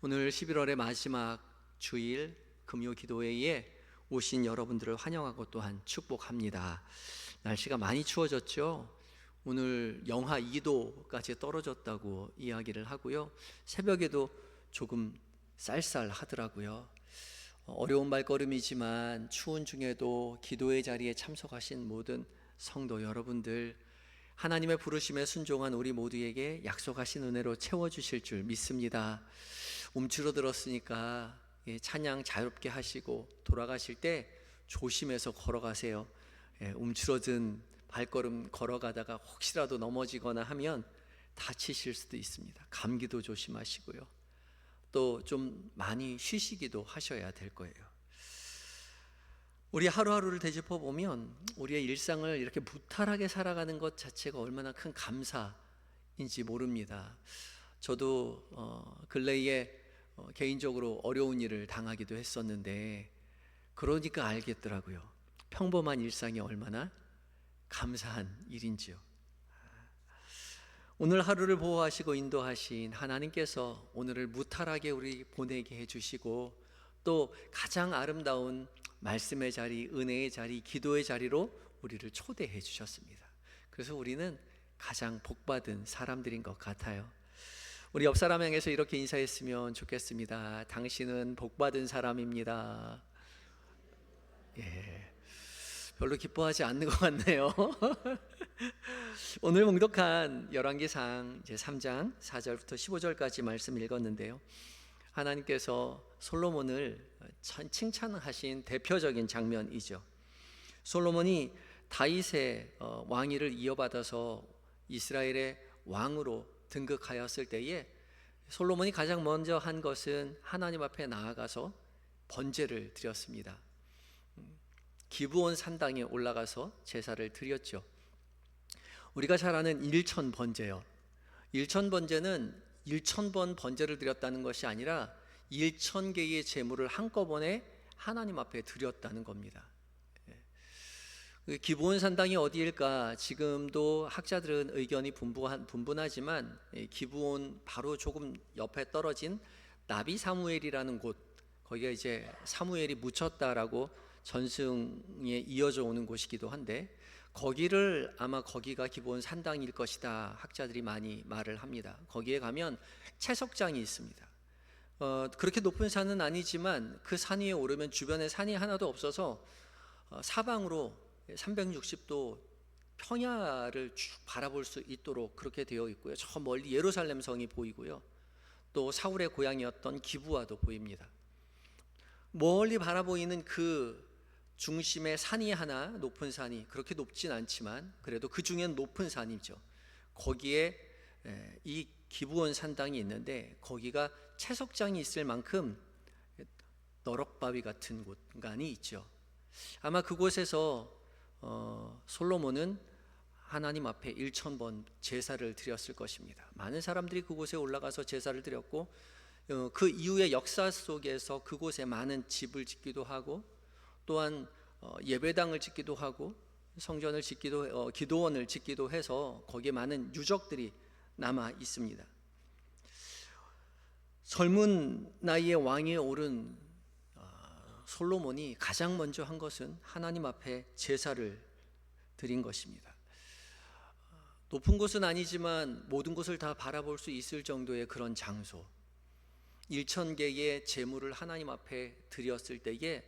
오늘 11월의 마지막 주일 금요 기도회에 오신 여러분들을 환영하고 또한 축복합니다. 날씨가 많이 추워졌죠. 오늘 영하 2도까지 떨어졌다고 이야기를 하고요. 새벽에도 조금 쌀쌀하더라고요. 어려운 발걸음이지만 추운 중에도 기도의 자리에 참석하신 모든 성도 여러분들, 하나님의 부르심에 순종한 우리 모두에게 약속하신 은혜로 채워주실 줄 믿습니다. 움츠러들었으니까 찬양 자유롭게 하시고 돌아가실 때 조심해서 걸어가세요. 움츠러든 발걸음 걸어가다가 혹시라도 넘어지거나 하면 다치실 수도 있습니다. 감기도 조심하시고요. 또 좀 많이 쉬시기도 하셔야 될 거예요. 우리 하루하루를 되짚어 보면 우리의 일상을 이렇게 무탈하게 살아가는 것 자체가 얼마나 큰 감사인지 모릅니다. 저도 근래에 개인적으로 어려운 일을 당하기도 했었는데, 그러니까 알겠더라고요. 평범한 일상이 얼마나 감사한 일인지요. 오늘 하루를 보호하시고 인도하신 하나님께서 오늘을 무탈하게 우리 보내게 해주시고, 또 가장 아름다운 말씀의 자리, 은혜의 자리, 기도의 자리로 우리를 초대해 주셨습니다. 그래서 우리는 가장 복받은 사람들인 것 같아요. 우리 옆 사람 향해서 이렇게 인사했으면 좋겠습니다. 당신은 복받은 사람입니다. 별로 기뻐하지 않는 것 같네요. 오늘 몽독한 열왕기상 제3장 4절부터 15절까지 말씀 읽었는데요, 하나님께서 솔로몬을 칭찬하신 대표적인 장면이죠. 솔로몬이 다윗의 왕위를 이어받아서 이스라엘의 왕으로 등극하였을 때에 솔로몬이 가장 먼저 한 것은 하나님 앞에 나아가서 번제를 드렸습니다. 기브온 산당에 올라가서 제사를 드렸죠. 우리가 잘 아는 일천 번제요. 일천 번제는 1000번 번제를 드렸다는 것이 아니라 1000개의 제물을 한꺼번에 하나님 앞에 드렸다는 겁니다. 기브온 산당이 어디일까? 지금도 학자들은 의견이 분분하지만 기브온 바로 조금 옆에 떨어진 나비 사무엘이라는 곳, 거기가 이제 사무엘이 묻혔다라고 전승에 이어져 오는 곳이기도 한데, 거기가 기브온 산당일 것이다 학자들이 많이 말을 합니다. 거기에 가면 채석장이 있습니다. 그렇게 높은 산은 아니지만 그 산 위에 오르면 주변에 산이 하나도 없어서 사방으로 360도 평야를 쭉 바라볼 수 있도록 그렇게 되어 있고요. 저 멀리 예루살렘 성이 보이고요. 또 사울의 고향이었던 기브아도 보입니다. 멀리 바라보이는 그 중심에 산이 하나, 높은 산이, 그렇게 높진 않지만 그래도 그 중엔 높은 산이죠. 거기에 이 기브온 산당이 있는데, 거기가 채석장이 있을 만큼 너럭바위 같은 공간이 있죠. 아마 그곳에서 솔로몬은 하나님 앞에 1000번 제사를 드렸을 것입니다. 많은 사람들이 그곳에 올라가서 제사를 드렸고, 그 이후의 역사 속에서 그곳에 많은 집을 짓기도 하고, 또한 예배당을 짓기도 하고, 성전을 짓기도, 기도원을 짓기도 해서 거기에 많은 유적들이 남아 있습니다. 젊은 나이에 왕위에 오른 솔로몬이 가장 먼저 한 것은 하나님 앞에 제사를 드린 것입니다. 높은 곳은 아니지만 모든 곳을 다 바라볼 수 있을 정도의 그런 장소, 1000개의 제물을 하나님 앞에 드렸을 때에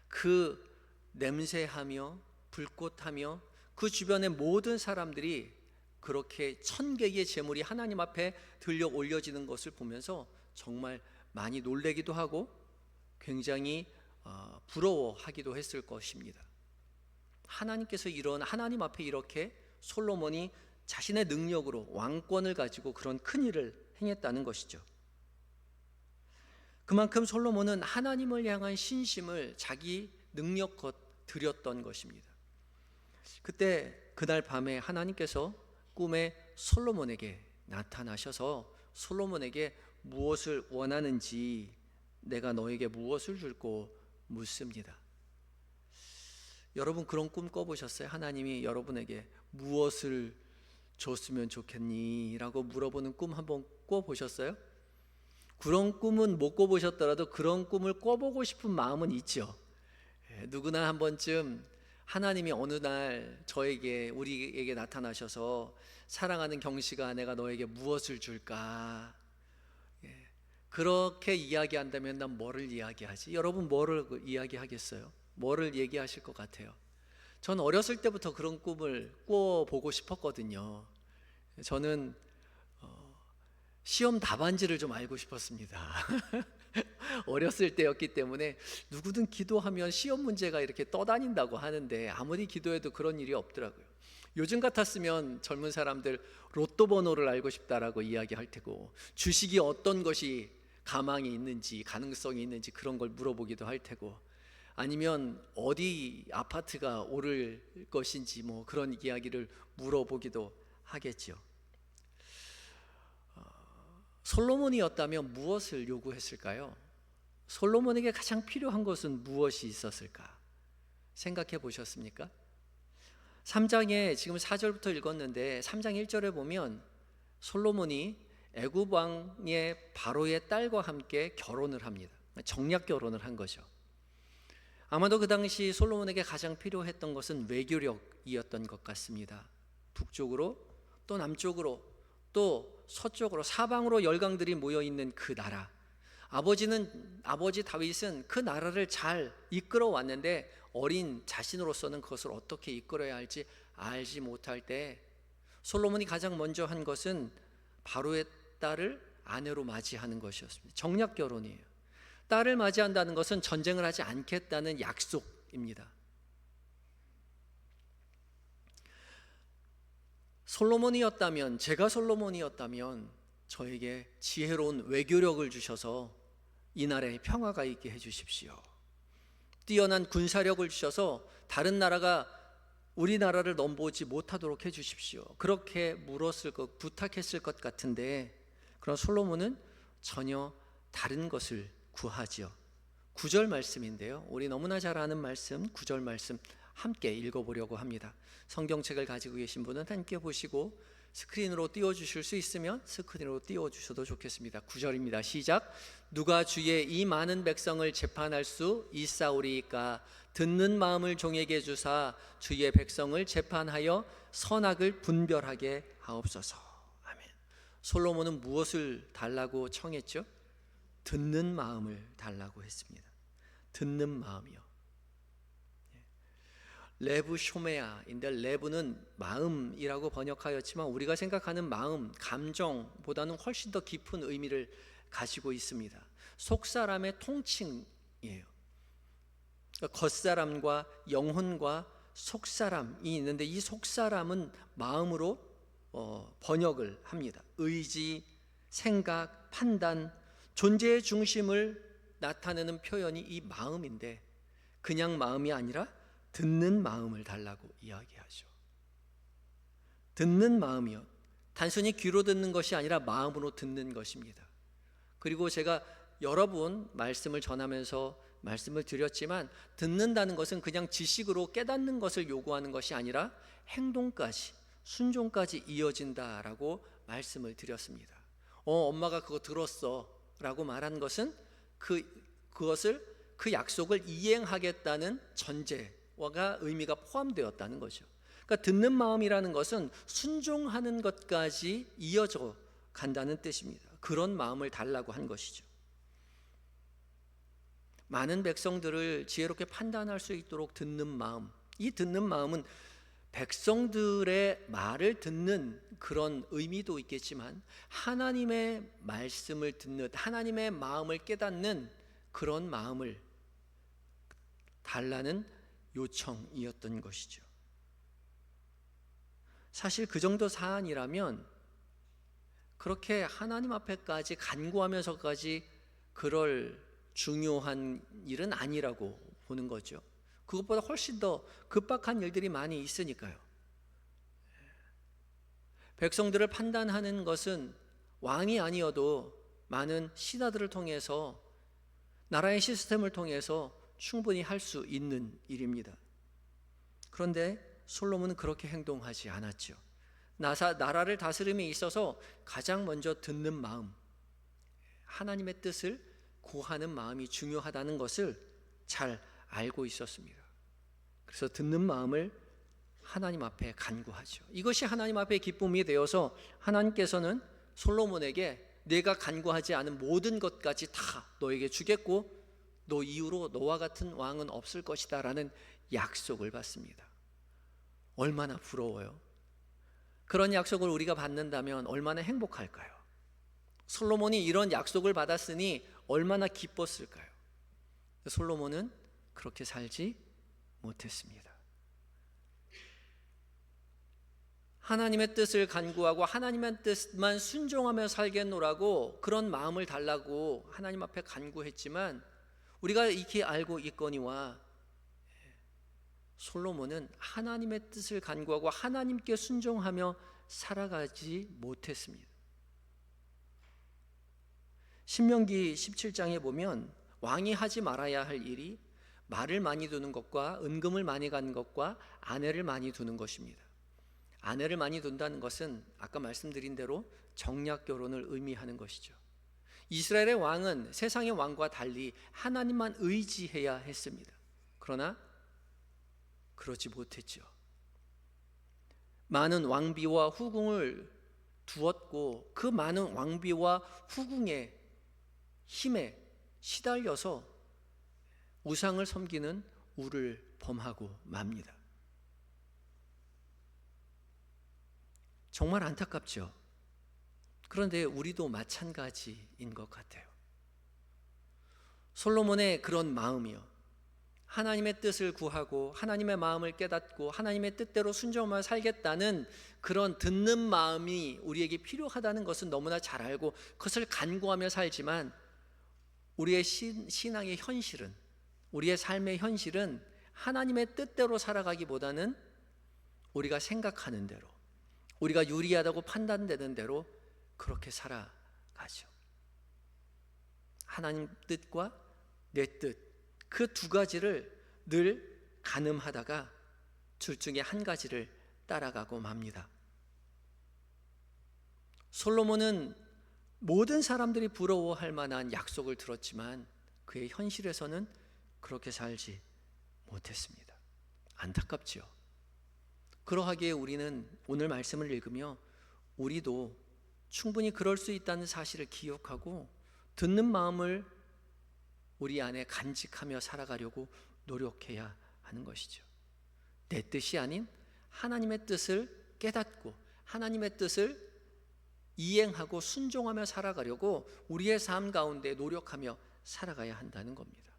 그 냄새하며 불꽃하며 그 주변의 모든 사람들이 그렇게 1000개의 제물이 하나님 앞에 들려 올려지는 것을 보면서 정말 많이 놀래기도 하고 굉장히 부러워하기도 했을 것입니다. 하나님께서 하나님 앞에 이렇게 솔로몬이 자신의 능력으로 왕권을 가지고 그런 큰 일을 행했다는 것이죠. 그만큼 솔로몬은 하나님을 향한 신심을 자기 능력껏 드렸던 것입니다. 그날 밤에 하나님께서 꿈에 솔로몬에게 나타나셔서 솔로몬에게 무엇을 원하는지 내가 너에게 무엇을 줄고 묻습니다. 여러분 그런 꿈 꿔보셨어요? 하나님이 여러분에게 무엇을 줬으면 좋겠니? 라고 물어보는 꿈 한번 꿔보셨어요? 그런 꿈은 못 꿔보셨더라도 그런 꿈을 꿔보고 싶은 마음은 있죠. 누구나 한 번쯤 하나님이 어느 날 우리에게 나타나셔서 사랑하는 경식아, 내가 너에게 무엇을 줄까? 그렇게 이야기한다면 난 뭐를 이야기하지? 여러분 뭐를 이야기하겠어요? 뭐를 얘기하실 것 같아요? 전 어렸을 때부터 그런 꿈을 꿔보고 싶었거든요. 저는 시험 답안지를 좀 알고 싶었습니다. 어렸을 때였기 때문에 누구든 기도하면 시험 문제가 이렇게 떠다닌다고 하는데 아무리 기도해도 그런 일이 없더라고요. 요즘 같았으면 젊은 사람들 로또 번호를 알고 싶다라고 이야기할 테고, 주식이 어떤 것이 가망이 있는지, 가능성이 있는지 그런 걸 물어보기도 할 테고, 아니면 어디 아파트가 오를 것인지 뭐 그런 이야기를 물어보기도 하겠죠. 솔로몬이었다면 무엇을 요구했을까요? 솔로몬에게 가장 필요한 것은 무엇이 있었을까? 생각해 보셨습니까? 3장에 지금 4절부터 읽었는데 3장 1절에 보면 솔로몬이 애굽 왕의 바로의 딸과 함께 결혼을 합니다. 정략 결혼을 한 거죠. 아마도 그 당시 솔로몬에게 가장 필요했던 것은 외교력이었던 것 같습니다. 북쪽으로 또 남쪽으로 또 서쪽으로 사방으로 열강들이 모여 있는 그 나라. 아버지 다윗은 그 나라를 잘 이끌어 왔는데 어린 자신으로서는 그것을 어떻게 이끌어야 할지 알지 못할 때 솔로몬이 가장 먼저 한 것은 바로의 딸을 아내로 맞이하는 것이었습니다. 정략 결혼이에요. 딸을 맞이한다는 것은 전쟁을 하지 않겠다는 약속입니다. 제가 솔로몬이었다면 저에게 지혜로운 외교력을 주셔서 이 나라에 평화가 있게 해주십시오. 뛰어난 군사력을 주셔서 다른 나라가 우리나라를 넘보지 못하도록 해주십시오. 그렇게 부탁했을 것 같은데, 그런 솔로몬은 전혀 다른 것을 구하지요. 9절 말씀인데요, 우리 너무나 잘 아는 말씀, 9절 말씀 함께 읽어보려고 합니다. 성경책을 가지고 계신 분은 함께 보시고, 스크린으로 띄워주실 수 있으면 스크린으로 띄워주셔도 좋겠습니다. 9절입니다. 시작. 누가 주의 이 많은 백성을 재판할 수 있사오리이까? 듣는 마음을 종에게 주사 주의 백성을 재판하여 선악을 분별하게 하옵소서. 아멘. 솔로몬은 무엇을 달라고 청했죠? 듣는 마음을 달라고 했습니다. 듣는 마음이요. 레브 쇼메아인데, 레브는 마음이라고 번역하였지만 우리가 생각하는 마음, 감정보다는 훨씬 더 깊은 의미를 가지고 있습니다. 속사람의 통칭이에요. 그러니까 겉사람과 영혼과 속사람이 있는데, 이 속사람은 마음으로 번역을 합니다. 의지, 생각, 판단, 존재의 중심을 나타내는 표현이 이 마음인데, 그냥 마음이 아니라 듣는 마음을 달라고 이야기하죠. 듣는 마음이요, 단순히 귀로 듣는 것이 아니라 마음으로 듣는 것입니다. 그리고 제가 여러 번 말씀을 전하면서 말씀을 드렸지만, 듣는다는 것은 그냥 지식으로 깨닫는 것을 요구하는 것이 아니라 행동까지, 순종까지 이어진다라고 말씀을 드렸습니다. 엄마가 그거 들었어 라고 말한 것은 그것을, 그 약속을 이행하겠다는 전제가 의미가 포함되었다는 거죠. 그러니까 듣는 마음이라는 것은 순종하는 것까지 이어져 간다는 뜻입니다. 그런 마음을 달라고 한 것이죠. 많은 백성들을 지혜롭게 판단할 수 있도록 듣는 마음, 이 듣는 마음은 백성들의 말을 듣는 그런 의미도 있겠지만, 하나님의 말씀을 듣는, 하나님의 마음을 깨닫는 그런 마음을 달라는 요청이었던 것이죠. 사실 그 정도 사안이라면 그렇게 하나님 앞에까지 간구하면서까지 그럴 중요한 일은 아니라고 보는 거죠. 그것보다 훨씬 더 급박한 일들이 많이 있으니까요. 백성들을 판단하는 것은 왕이 아니어도 많은 신하들을 통해서, 나라의 시스템을 통해서 충분히 할 수 있는 일입니다. 그런데 솔로몬은 그렇게 행동하지 않았죠. 나라를 다스림에 있어서 가장 먼저 듣는 마음, 하나님의 뜻을 구하는 마음이 중요하다는 것을 잘 알고 있었습니다. 그래서 듣는 마음을 하나님 앞에 간구하죠. 이것이 하나님 앞에 기쁨이 되어서 하나님께서는 솔로몬에게 내가 간구하지 않은 모든 것까지 다 너에게 주겠고 너 이후로 너와 같은 왕은 없을 것이다 라는 약속을 받습니다. 얼마나 부러워요. 그런 약속을 우리가 받는다면 얼마나 행복할까요? 솔로몬이 이런 약속을 받았으니 얼마나 기뻤을까요? 솔로몬은 그렇게 살지 못했습니다. 하나님의 뜻을 간구하고 하나님의 뜻만 순종하며 살겠노라고 그런 마음을 달라고 하나님 앞에 간구했지만 우리가 익히 알고 있거니와 솔로몬은 하나님의 뜻을 간구하고 하나님께 순종하며 살아가지 못했습니다. 신명기 17장에 보면 왕이 하지 말아야 할 일이 말을 많이 두는 것과 은금을 많이 갖는 것과 아내를 많이 두는 것입니다. 아내를 많이 둔다는 것은 아까 말씀드린 대로 정략 결혼을 의미하는 것이죠. 이스라엘의 왕은 세상의 왕과 달리 하나님만 의지해야 했습니다. 그러나 그러지 못했죠. 많은 왕비와 후궁을 두었고 그 많은 왕비와 후궁의 힘에 시달려서 우상을 섬기는 우를 범하고 맙니다. 정말 안타깝죠. 그런데 우리도 마찬가지인 것 같아요. 솔로몬의 그런 마음이요, 하나님의 뜻을 구하고 하나님의 마음을 깨닫고 하나님의 뜻대로 순종하며 살겠다는 그런 듣는 마음이 우리에게 필요하다는 것은 너무나 잘 알고 그것을 간구하며 살지만 우리의 신앙의 현실은, 우리의 삶의 현실은 하나님의 뜻대로 살아가기보다는 우리가 생각하는 대로, 우리가 유리하다고 판단되는 대로 그렇게 살아가죠. 하나님 뜻과 내 뜻, 그 두 가지를 늘 가늠하다가 둘 중에 한 가지를 따라가고 맙니다. 솔로몬은 모든 사람들이 부러워할 만한 약속을 들었지만 그의 현실에서는 그렇게 살지 못했습니다. 안타깝지요. 그러하기에 우리는 오늘 말씀을 읽으며 우리도 충분히 그럴 수 있다는 사실을 기억하고 듣는 마음을 우리 안에 간직하며 살아가려고 노력해야 하는 것이죠. 내 뜻이 아닌 하나님의 뜻을 깨닫고 하나님의 뜻을 이행하고 순종하며 살아가려고 우리의 삶 가운데 노력하며 살아가야 한다는 겁니다.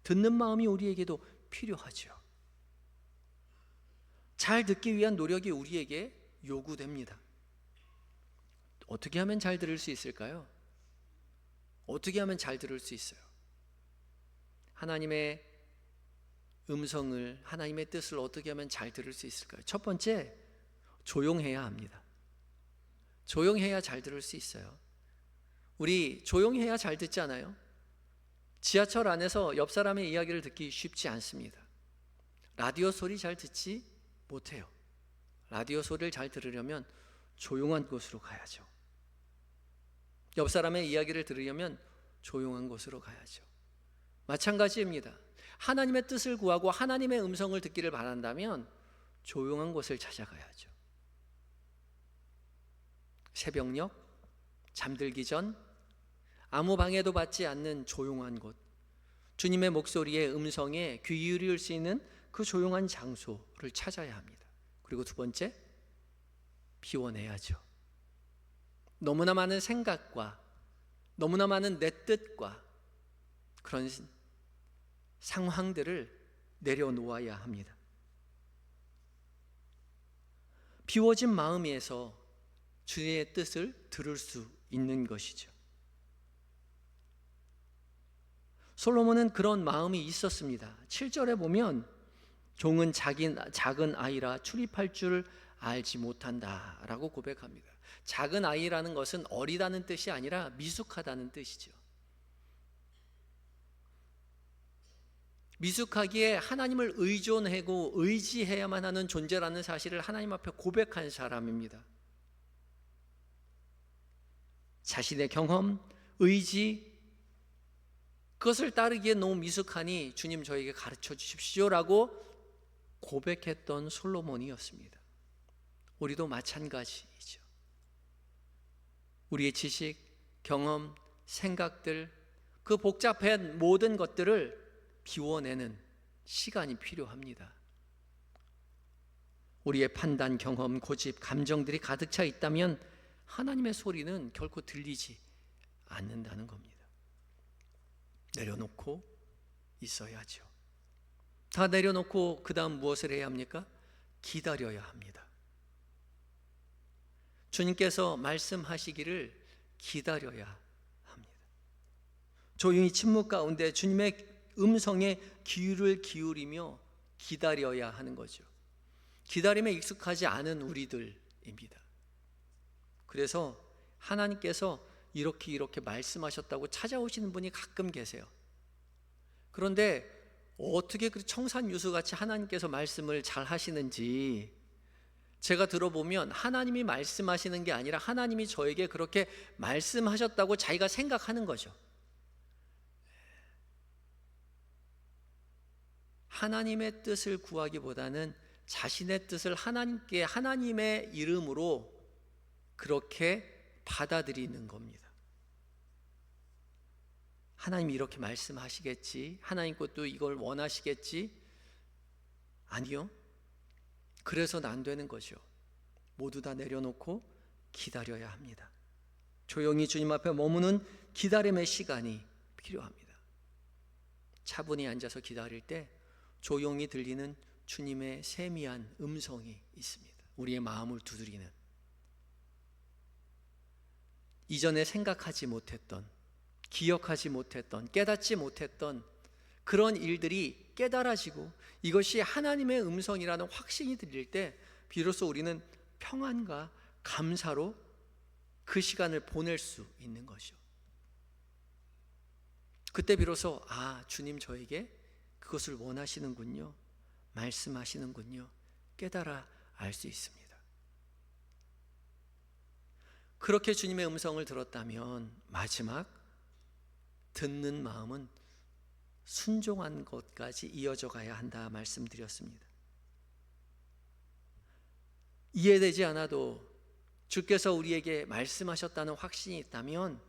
듣는 마음이 우리에게도 필요하죠. 잘 듣기 위한 노력이 우리에게 요구됩니다. 어떻게 하면 잘 들을 수 있을까요? 어떻게 하면 잘 들을 수 있어요? 하나님의 음성을, 하나님의 뜻을 어떻게 하면 잘 들을 수 있을까요? 첫 번째, 조용해야 합니다. 조용해야 잘 들을 수 있어요. 우리 조용해야 잘 듣지 않아요? 지하철 안에서 옆 사람의 이야기를 듣기 쉽지 않습니다. 라디오 소리 잘 듣지 못해요. 라디오 소리를 잘 들으려면 조용한 곳으로 가야죠. 옆 사람의 이야기를 들으려면 조용한 곳으로 가야죠. 마찬가지입니다. 하나님의 뜻을 구하고 하나님의 음성을 듣기를 바란다면 조용한 곳을 찾아가야죠. 새벽녘, 잠들기 전 아무 방해도 받지 않는 조용한 곳, 주님의 목소리의 음성에 귀 기울일 수 있는 그 조용한 장소를 찾아야 합니다. 그리고 두 번째, 비워내야죠. 너무나 많은 생각과 너무나 많은 내 뜻과 그런 상황들을 내려놓아야 합니다. 비워진 마음에서 주의 뜻을 들을 수 있는 것이죠. 솔로몬은 그런 마음이 있었습니다. 7절에 보면 종은 작은 아이라 출입할 줄 알지 못한다 라고 고백합니다. 작은 아이라는 것은 어리다는 뜻이 아니라 미숙하다는 뜻이죠. 미숙하기에 하나님을 의존하고 의지해야만 하는 존재라는 사실을 하나님 앞에 고백한 사람입니다. 자신의 경험, 의지, 그것을 따르기에 너무 미숙하니 주님 저에게 가르쳐 주십시오라고 고백했던 솔로몬이었습니다. 우리도 마찬가지이죠. 우리의 지식, 경험, 생각들, 그 복잡한 모든 것들을 비워내는 시간이 필요합니다. 우리의 판단, 경험, 고집, 감정들이 가득 차 있다면 하나님의 소리는 결코 들리지 않는다는 겁니다. 내려놓고 있어야죠. 다 내려놓고 그 다음 무엇을 해야 합니까? 기다려야 합니다. 주님께서 말씀하시기를 기다려야 합니다. 조용히 침묵 가운데 주님의 음성에 귀를 기울이며 기다려야 하는 거죠. 기다림에 익숙하지 않은 우리들입니다. 그래서 하나님께서 이렇게 말씀하셨다고 찾아오시는 분이 가끔 계세요. 그런데 어떻게 그 청산유수같이 하나님께서 말씀을 잘 하시는지 제가 들어보면 하나님이 말씀하시는 게 아니라 하나님이 저에게 그렇게 말씀하셨다고 자기가 생각하는 거죠. 하나님의 뜻을 구하기보다는 자신의 뜻을 하나님께 하나님의 이름으로 그렇게 받아들이는 겁니다. 하나님이 이렇게 말씀하시겠지, 하나님 것도 이걸 원하시겠지. 아니요. 그래서는 안 되는 거죠. 모두 다 내려놓고 기다려야 합니다. 조용히 주님 앞에 머무는 기다림의 시간이 필요합니다. 차분히 앉아서 기다릴 때 조용히 들리는 주님의 세미한 음성이 있습니다. 우리의 마음을 두드리는, 이전에 생각하지 못했던, 기억하지 못했던, 깨닫지 못했던 그런 일들이 깨달아지고 이것이 하나님의 음성이라는 확신이 들릴 때 비로소 우리는 평안과 감사로 그 시간을 보낼 수 있는 것이죠. 그때 비로소 주님 저에게 그것을 원하시는군요, 말씀하시는군요, 깨달아 알 수 있습니다. 그렇게 주님의 음성을 들었다면 마지막 듣는 마음은 순종한 것까지 이어져 가야 한다 말씀드렸습니다. 이해되지 않아도 주께서 우리에게 말씀하셨다는 확신이 있다면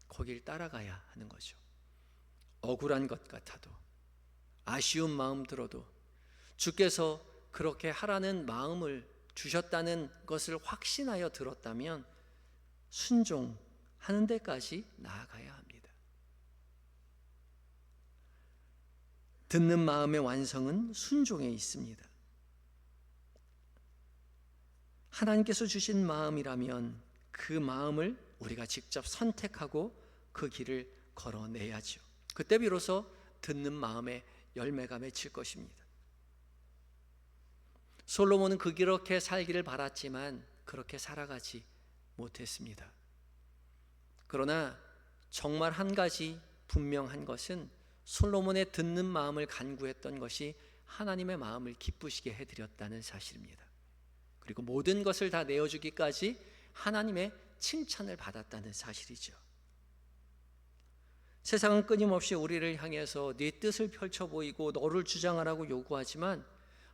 거길 따라가야 하는 거죠. 억울한 것 같아도, 아쉬운 마음 들어도 주께서 그렇게 하라는 마음을 주셨다는 것을 확신하여 들었다면 순종하는 데까지 나아가야 합니다. 듣는 마음의 완성은 순종에 있습니다. 하나님께서 주신 마음이라면 그 마음을 우리가 직접 선택하고 그 길을 걸어내야죠. 그때 비로소 듣는 마음에 열매가 맺힐 것입니다. 솔로몬은 그렇게 살기를 바랐지만 그렇게 살아가지 못했습니다. 그러나 정말 한 가지 분명한 것은 솔로몬의 듣는 마음을 간구했던 것이 하나님의 마음을 기쁘시게 해드렸다는 사실입니다. 그리고 모든 것을 다 내어주기까지 하나님의 칭찬을 받았다는 사실이죠. 세상은 끊임없이 우리를 향해서 네 뜻을 펼쳐 보이고 너를 주장하라고 요구하지만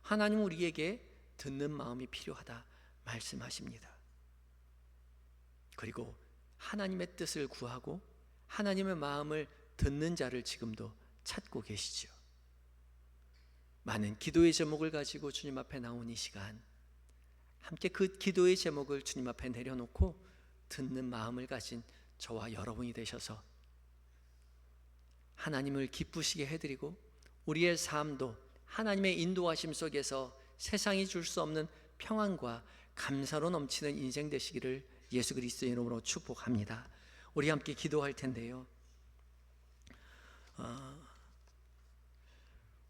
하나님은 우리에게 듣는 마음이 필요하다 말씀하십니다. 그리고 하나님의 뜻을 구하고 하나님의 마음을 듣는 자를 지금도 찾고 계시죠. 많은 기도의 제목을 가지고 주님 앞에 나온 이 시간, 함께 그 기도의 제목을 주님 앞에 내려놓고 듣는 마음을 가진 저와 여러분이 되셔서 하나님을 기쁘시게 해드리고 우리의 삶도 하나님의 인도하심 속에서 세상이 줄 수 없는 평안과 감사로 넘치는 인생 되시기를 예수 그리스도의 이름으로 축복합니다. 우리 함께 기도할 텐데요.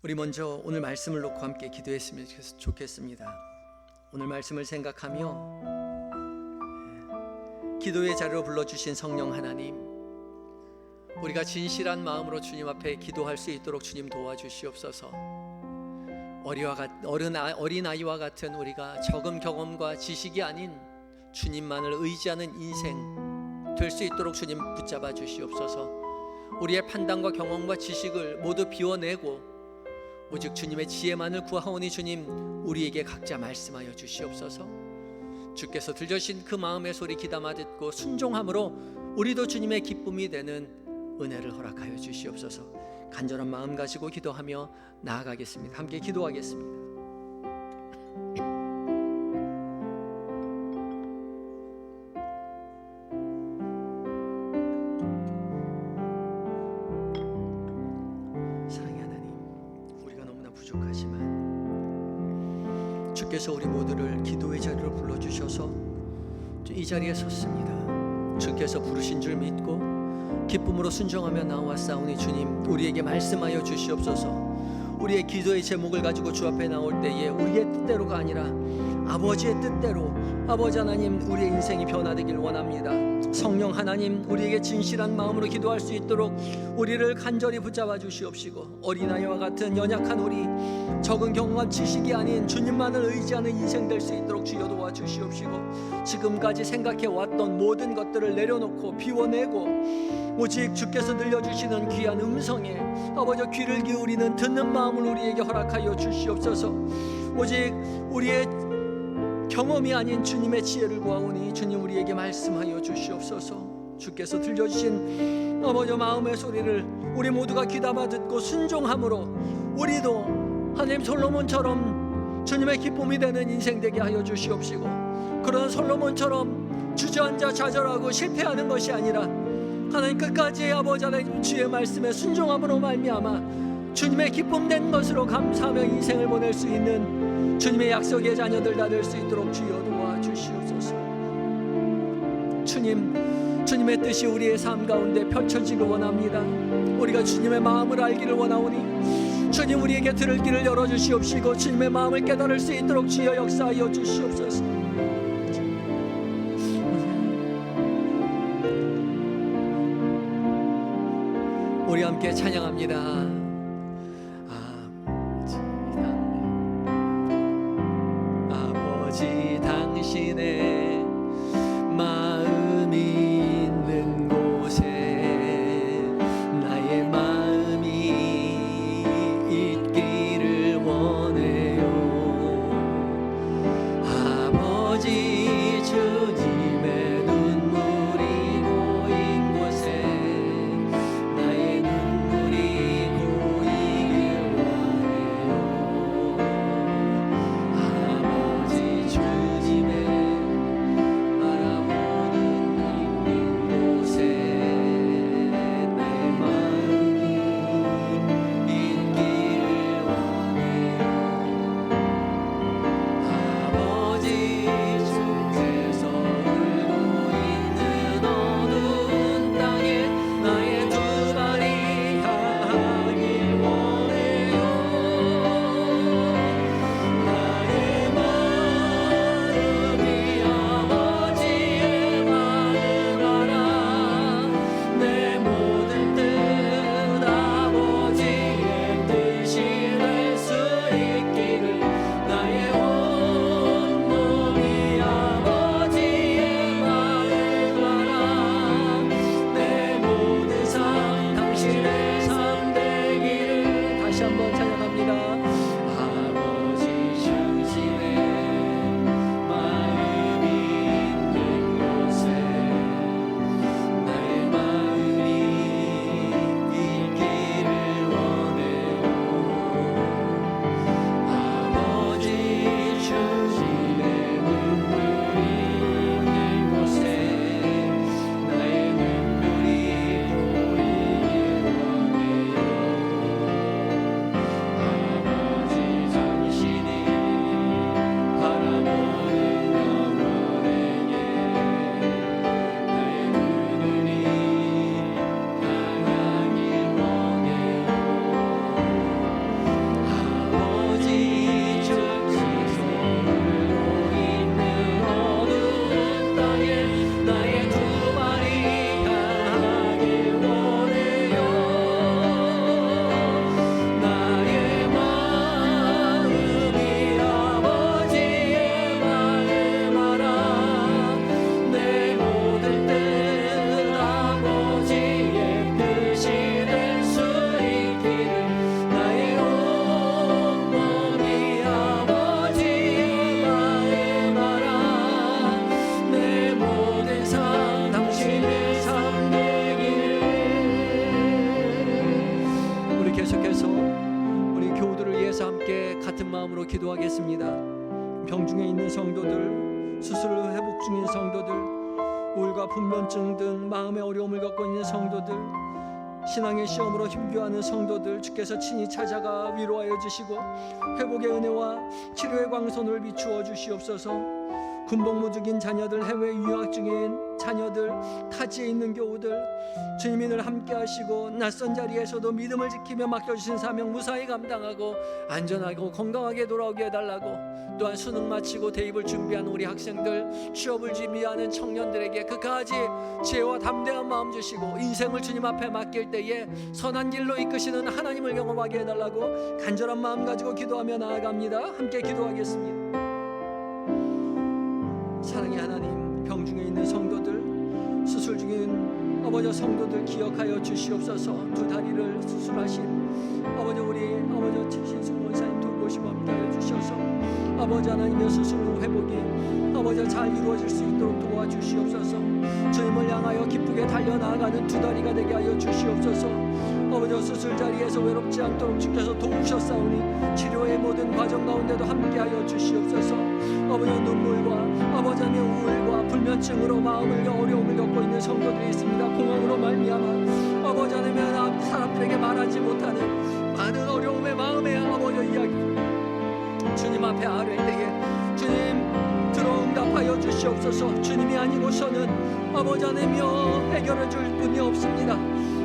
우리 먼저 오늘 말씀을 놓고 함께 기도했으면 좋겠습니다. 오늘 말씀을 생각하며 기도의 자리로 불러주신 성령 하나님, 우리가 진실한 마음으로 주님 앞에 기도할 수 있도록 주님 도와주시옵소서. 어린아이와 같은 우리가 적은 경험과 지식이 아닌 주님만을 의지하는 인생 될 수 있도록 주님 붙잡아 주시옵소서. 우리의 판단과 경험과 지식을 모두 비워내고 오직 주님의 지혜만을 구하오니 주님 우리에게 각자 말씀하여 주시옵소서. 주께서 들려주신 그 마음의 소리 귀담아 듣고 순종함으로 우리도 주님의 기쁨이 되는 은혜를 허락하여 주시옵소서. 간절한 마음 가지고 기도하며 나아가겠습니다. 함께 기도하겠습니다. 사랑의 하나님, 우리가 너무나 부족하지만 주께서 우리 모두를 기도의 자리로 불러주셔서 이 자리에 섰습니다. 주께서 부르신 줄 믿고 기쁨으로 순종하며 나와싸우니 주님 우리에게 말씀하여 주시옵소서. 우리의 기도의 제목을 가지고 주 앞에 나올 때에 우리의 뜻대로가 아니라 아버지의 뜻대로 아버지 하나님 우리의 인생이 변화되길 원합니다. 성령 하나님 우리에게 진실한 마음으로 기도할 수 있도록 우리를 간절히 붙잡아 주시옵시고 어린아이와 같은 연약한 우리 적은 경험과 지식이 아닌 주님만을 의지하는 인생 될 수 있도록 주여 도와주시옵시고 지금까지 생각해왔던 모든 것들을 내려놓고 비워내고 오직 주께서 들려주시는 귀한 음성에 아버지 귀를 기울이는 듣는 마음을 우리에게 허락하여 주시옵소서. 오직 우리의 경험이 아닌 주님의 지혜를 구하오니 주님 우리에게 말씀하여 주시옵소서. 주께서 들려주신 아버지 마음의 소리를 우리 모두가 귀담아 듣고 순종함으로 우리도 하나님 솔로몬처럼 주님의 기쁨이 되는 인생 되게 하여 주시옵시고 그런 솔로몬처럼 주저앉아 좌절하고 실패하는 것이 아니라 하나님 끝까지 아버지 하나님 주의 말씀에 순종함으로 말미암아 주님의 기쁨된 것으로 감사하며 인생을 보낼 수 있는 주님의 약속의 자녀들 다 될 수 있도록 주여 도와주시옵소서. 주님의 뜻이 우리의 삶 가운데 펼쳐지길 원합니다. 우리가 주님의 마음을 알기를 원하오니 주님 우리에게 들을 길을 열어주시옵시고 주님의 마음을 깨달을 수 있도록 주여 역사하여 주시옵소서. 우리 함께 찬양합니다. 아버지 당신의 마음이 있는 곳에 나의 마음이 있기를 원해요. 아버지 주님의 눈물이 고인 곳에 나의 눈물이 고이길 원해요. 아버지 주님의 같은 마음으로 기도하겠습니다. 병중에 있는 성도들, 수술 회복 중인 성도들, 우울과 분변증 등 마음의 어려움을 겪고 있는 성도들, 신앙의 시험으로 힘겨워하는 성도들, 주께서 친히 찾아가 위로하여 주시고 회복의 은혜와 치료의 광선을 비추어 주시옵소서. 군복무 중인 자녀들, 해외 유학 중인 자녀들, 타지에 있는 교우들, 주님이 늘 함께 하시고 낯선 자리에서도 믿음을 지키며 맡겨주신 사명 무사히 감당하고 안전하고 건강하게 돌아오게 해달라고, 또한 수능 마치고 대입을 준비하는 우리 학생들, 취업을 준비하는 청년들에게 그까지 지혜와 담대한 마음 주시고 인생을 주님 앞에 맡길 때에 선한 길로 이끄시는 하나님을 경험하게 해달라고 간절한 마음 가지고 기도하며 나아갑니다. 함께 기도하겠습니다. 사랑의 하나님, 병중에 있는 성도들, 수술 중인 아버지 성도들 기억하여 주시옵소서. 두 다리를 수술하신 아버지 우리 아버지 최신승 원사님 돌보시고 함께하여 주셔서 아버지 하나님의 수술 후 회복이 아버지 잘 이루어질 수 있도록 도와주시옵소서. 주님을 향하여 기쁘게 달려나가는 두 다리가 되게 하여 주시옵소서. 아버지 수술 자리에서 외롭지 않도록 주께서 도우셨사오니 치료의 모든 과정 가운데도 함께하여 주시옵소서. 아버지 눈물과 아버지 하나님의 우울과 불면증으로 마음을 어려움을 겪고 있는 성도들이 있습니다. 공황으로 말미암아 아버지 하나님의 사람들에게 말하지 못하는 많은 어려움의 마음의 아버지 이야기 주님 앞에 아뢰 때에 주님 들어 응답하여 주시옵소서. 주님이 아니고서는 아버지 하나님이여 해결해 줄 분이 없습니다.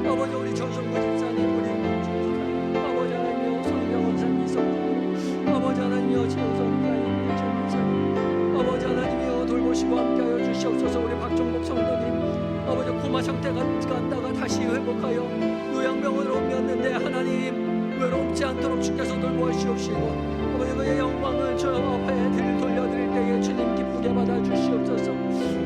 아버지 우리 전성구 집사님, 우리 아버지 하나님이여 성경 원사님 이성구, 아버지 하나님이여 최우성사님, 최민사님, 아버지 하나님이여 돌보시고 함께하여 주시옵소서. 우리 박종복 성도님, 아버지 코마 상태가 갔다가 다시 회복하여 요양병원으로 옮겼는데 하나님 외롭지 않도록 주께서 돌보시옵시고 아버지 그의 영광을 저 앞에 돌려드릴 때에 주님 기쁘게 받아주시옵소서.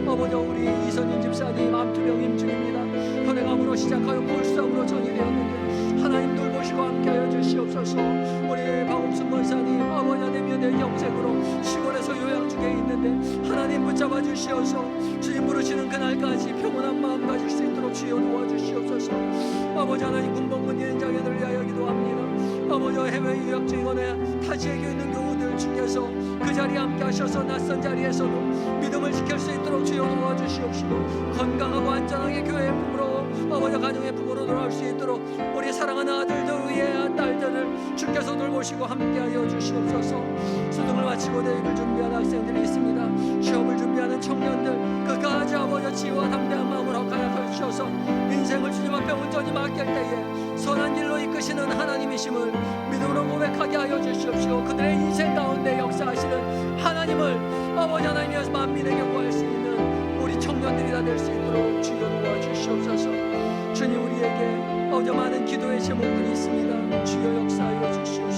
아버지 우리 이선인 집사님 암투병임 중입니다. 혈액암으로 시작하여 골수암으로 전이되었는데 하나님 돌보시고 함께하여 주시옵소서. 우리 박옥순 권사님 아버지 하나님의 뇌경색으로 시골에서 요양 중에 있는데 하나님 붙잡아 주시어서 주님 부르시는 그날까지 평온한 마음 가질 수 있도록 주여 도와주시옵소서. 아버지 하나님 군복무 있는 자녀들을 위하여 기도합니다. 아버지 해외 유학 중이거나 타지에 있는 교우들 주께서 그 자리에 함께 하셔서 낯선 자리에서도 믿음을 지킬 수 있도록 주여 도와주시옵시고 건강하고 안전하게 교회의 품으로 아버지 가정의 품으로 돌아올 수 있도록 우리 사랑하는 아들들 위에 딸들을 주께서 돌보시고 함께하여 주시옵소서. 수능을 마치고 대입을 준비하는 학생들이 있습니다. 취업을 준비하는 청년들 그까지 아버지 지혜와 담대한 마음으로 허락하여 주셔서 인생을 주님 앞에 온전히 맡길 때에 선한 길로 이끄시는 하나님이심을 믿음으로 고백하게 하여 주시옵시고 그들의 인생 가운데 역사하시는 하나님을 아버지 하나님이어서 만민에게 구할 수 있는 우리 청년들이 다 될 수 있도록 주여 도와주시옵소서. 주님 우리에게 어저 많은 기도의 제목들이 있습니다. 주여 역사하여 주시옵소서.